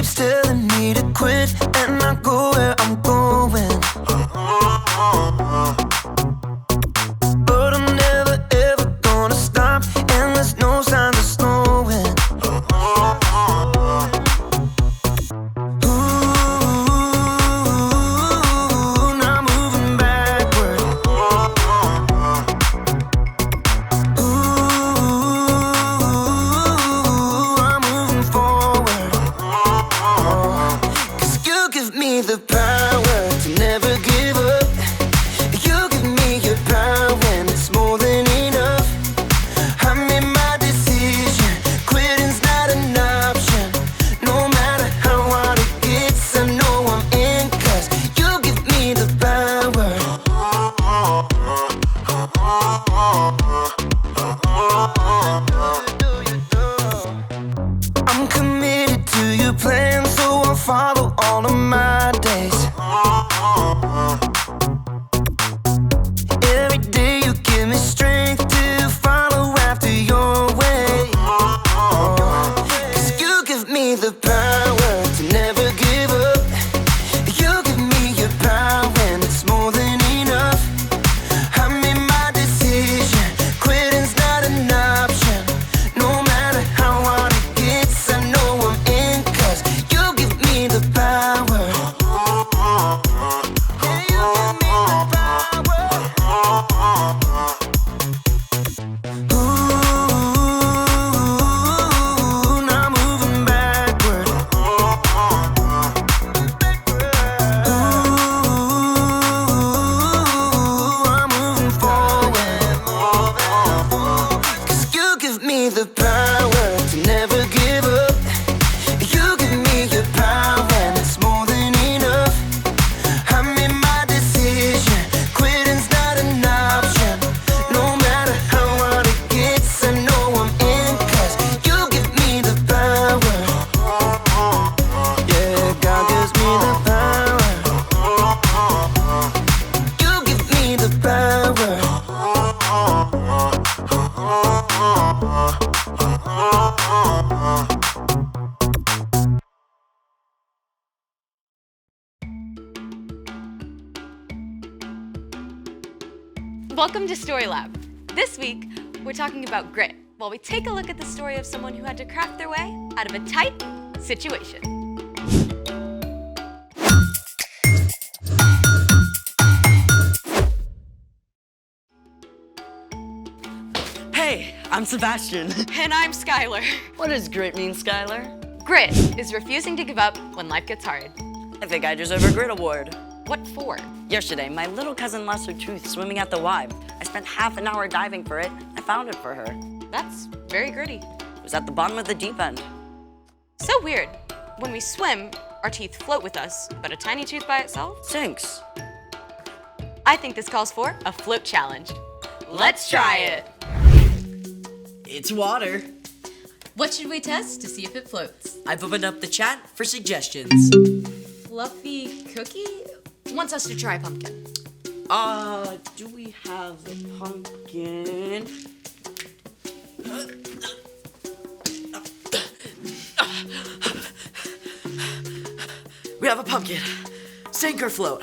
keeps telling me to quit and not go where I'm going. But I'm never ever gonna stop, and there's no signs of slowing. Ooh, now moving backward. Ooh, I'm moving forward. 'Cause you give me the power to never give up. You give me your power when it's more than enough. I made my decision, quitting's not an option. No matter how hard it gets, I know I'm in, 'cause you give me the power. I'm committed to your plan, so I'll follow all of my days. Every day you give me strength to follow after your way. 'Cause you give me the power to never give up. You give me your power when it's more than enough. I made my decision, quitting's not an option. No matter how hard it gets, I know I'm in, 'cause you give me the power. Yeah, you give me the power. Ooh, now moving backward. Ooh, I'm moving forward. 'Cause you give me the power to never give up. You give me your power and it's more than enough. I made my decision, quitting's not an option. No matter how hard it gets, I know I'm in, 'cause you give me the power. Yeah, God gives me the power. You give me the power. Welcome to Story Lab. This week, we're talking about grit, while we take a look at the story of someone who had to craft their way out of a tight situation. Hey, I'm Sebastian. And I'm Skylar. What does grit mean, Skylar? Grit is refusing to give up when life gets hard. I think I deserve a grit award. What for? Yesterday, my little cousin lost her tooth swimming at the Y. I spent half an hour diving for it. I found it for her. That's very gritty. It was at the bottom of the deep end. So weird. When we swim, our teeth float with us, but a tiny tooth by itself? Sinks. I think this calls for a float challenge. Let's try it. It's water. What should we test to see if it floats? I've opened up the chat for suggestions. Fluffy cookie wants us to try pumpkin. Do we have a pumpkin? We have a pumpkin. Sink or float?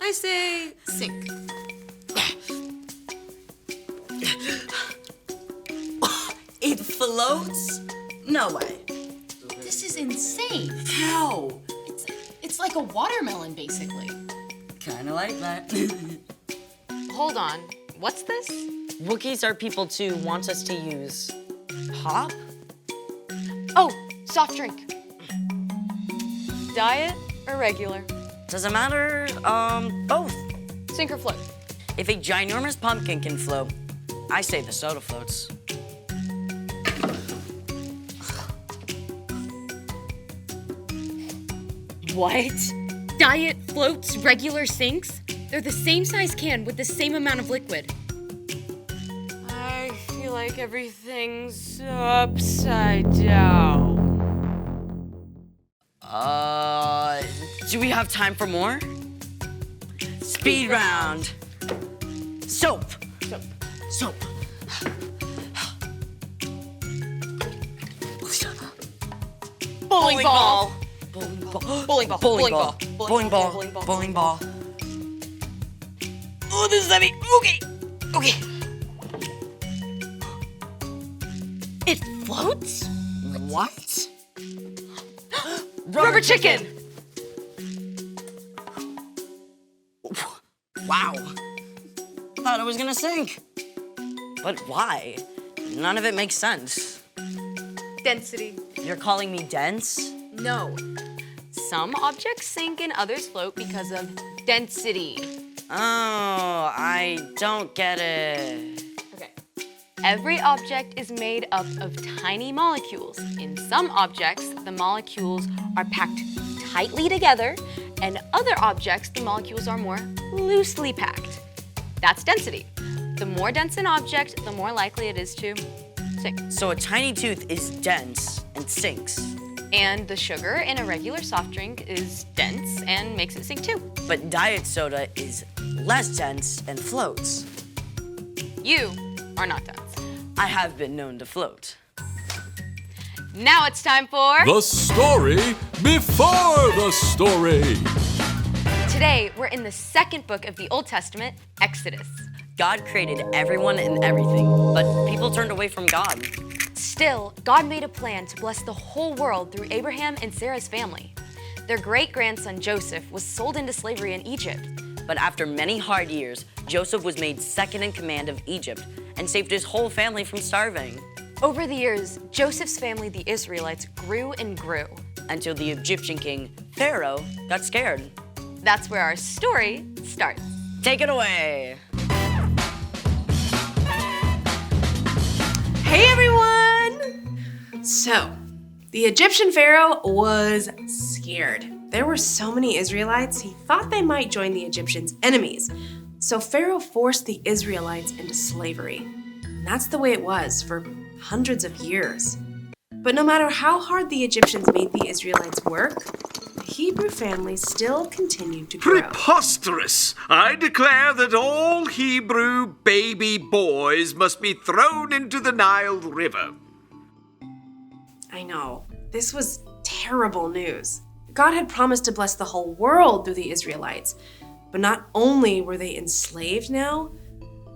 I say sink. It floats? No way. This is insane. How? It's like a watermelon, basically. Kinda like that. Hold on. What's this? Wookiees are people too wants us to use pop? Oh, soft drink. Diet or regular? Doesn't matter, both. Sink or float? If a ginormous pumpkin can float, I say the soda floats. What? Diet floats, regular sinks? They're the same size can with the same amount of liquid. I feel like everything's upside down. Do we have time for more? Speed round. Soap. Soap. Bowling ball. Bowling ball. Bowling ball. Bowling ball. Bowling Bowling ball. ball. Bowling ball. Bowling ball. Oh, this is heavy. Okay. Okay. It floats? What? Rubber chicken. Wow. Thought it was gonna sink. But why? None of it makes sense. Density. You're calling me dense? No. Some objects sink and others float because of density. Oh, I don't get it. Okay. Every object is made up of tiny molecules. In some objects, the molecules are packed tightly together, and other objects, the molecules are more loosely packed. That's density. The more dense an object, the more likely it is to sink. So a tiny tooth is dense and sinks. And the sugar in a regular soft drink is dense and makes it sink too. But diet soda is less dense and floats. You are not dense. I have been known to float. Now it's time for... The story before the story. Today, we're in the second book of the Old Testament, Exodus. God created everyone and everything, but people turned away from God. Still, God made a plan to bless the whole world through Abraham and Sarah's family. Their great-grandson Joseph was sold into slavery in Egypt. But after many hard years, Joseph was made second in command of Egypt and saved his whole family from starving. Over the years, Joseph's family, the Israelites, grew and grew. Until the Egyptian king, Pharaoh, got scared. That's where our story starts. Take it away. Hey everyone! So, the Egyptian pharaoh was scared. There were so many Israelites, he thought they might join the Egyptians' enemies. So Pharaoh forced the Israelites into slavery. And that's the way it was for hundreds of years. But no matter how hard the Egyptians made the Israelites work, the Hebrew family still continued to grow. Preposterous! I declare that all Hebrew baby boys must be thrown into the Nile River. I know. This was terrible news. God had promised to bless the whole world through the Israelites. But not only were they enslaved now,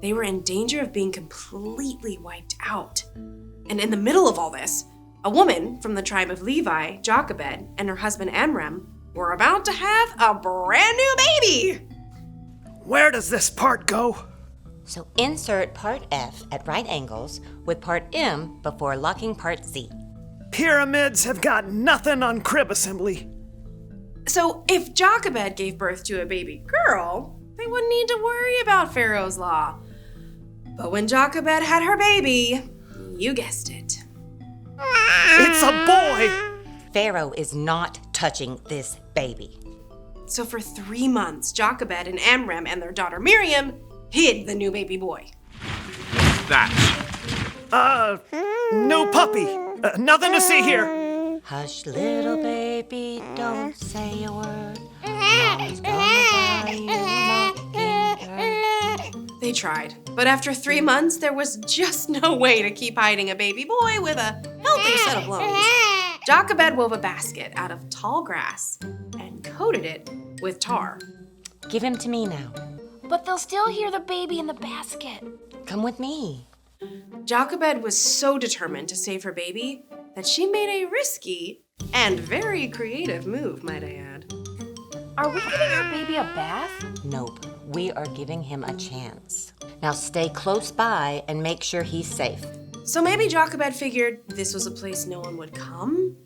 they were in danger of being completely wiped out. And in the middle of all this, a woman from the tribe of Levi, Jochebed, and her husband Amram were about to have a brand new baby. Where does this part go? So insert part F at right angles with part M before locking part Z. Pyramids have got nothing on crib assembly. So if Jochebed gave birth to a baby girl, they wouldn't need to worry about Pharaoh's law. But when Jochebed had her baby, you guessed it. It's a boy! Pharaoh is not touching this baby. So for 3 months, Jochebed and Amram and their daughter Miriam hid the new baby boy. That. No puppy. Nothing to see here. Hush, little baby, don't say a word. Mom's gonna buy you a mockingbird. They tried, but after 3 months, there was just no way to keep hiding a baby boy with a healthy set of lungs. Jochebed wove a basket out of tall grass and coated it with tar. Give him to me now. But they'll still hear the baby in the basket. Come with me. Jochebed was so determined to save her baby that she made a risky and very creative move, might I add. Are we giving our baby a bath? Nope, we are giving him a chance. Now stay close by and make sure he's safe. So maybe Jochebed figured this was a place no one would come?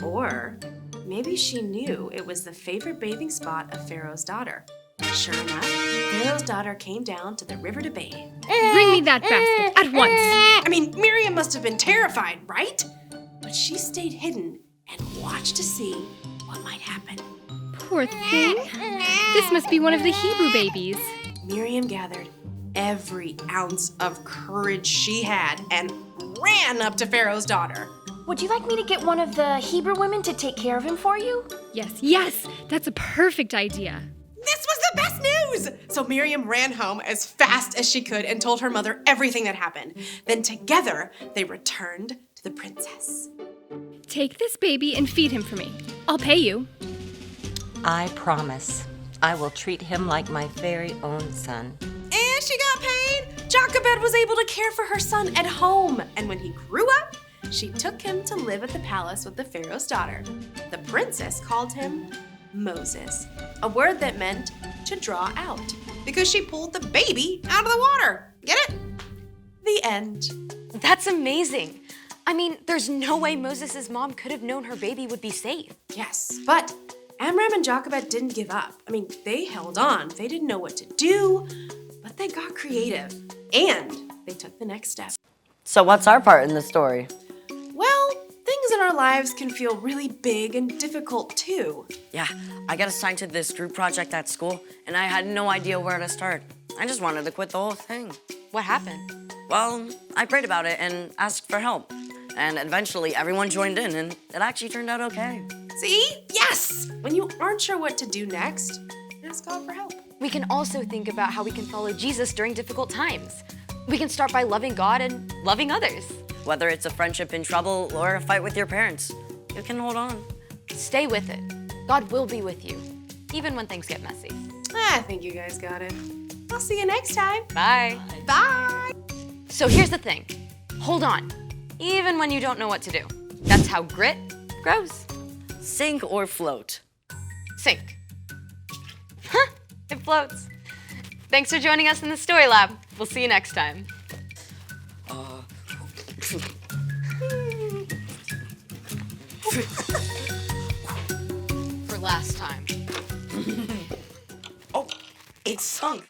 Or maybe she knew it was the favorite bathing spot of Pharaoh's daughter. Sure enough, Pharaoh's daughter came down to the river to bathe. Bring me that basket at once. I mean, Miriam must have been terrified, right? But she stayed hidden and watched to see what might happen. Poor thing. This must be one of the Hebrew babies. Miriam gathered every ounce of courage she had and ran up to Pharaoh's daughter. Would you like me to get one of the Hebrew women to take care of him for you? Yes, that's a perfect idea. This was the best news! So Miriam ran home as fast as she could and told her mother everything that happened. Then together, they returned to the princess. Take this baby and feed him for me. I'll pay you. I promise. I will treat him like my very own son. And she got paid. Jochebed was able to care for her son at home. And when he grew up, she took him to live at the palace with the Pharaoh's daughter. The princess called him Moses, a word that meant to draw out, because she pulled the baby out of the water. Get it? The end. That's amazing. I mean, there's no way Moses' mom could have known her baby would be safe. Yes, but Amram and Jochebed didn't give up. I mean, they held on. They didn't know what to do, but they got creative, and they took the next step. So what's our part in the story? Well, things in our lives can feel really big and difficult too. Yeah, I got assigned to this group project at school, and I had no idea where to start. I just wanted to quit the whole thing. What happened? Well, I prayed about it and asked for help. And eventually everyone joined in, and it actually turned out okay. See? Yes! When you aren't sure what to do next, ask God for help. We can also think about how we can follow Jesus during difficult times. We can start by loving God and loving others. Whether it's a friendship in trouble or a fight with your parents, you can hold on. Stay with it. God will be with you, even when things get messy. I think you guys got it. I'll see you next time. Bye. Bye. So here's the thing. Hold on, even when you don't know what to do. That's how grit grows. Sink or float? Sink. Huh, it floats. Thanks for joining us in the Story Lab. We'll see you next time. For last time. Oh, it's sunk.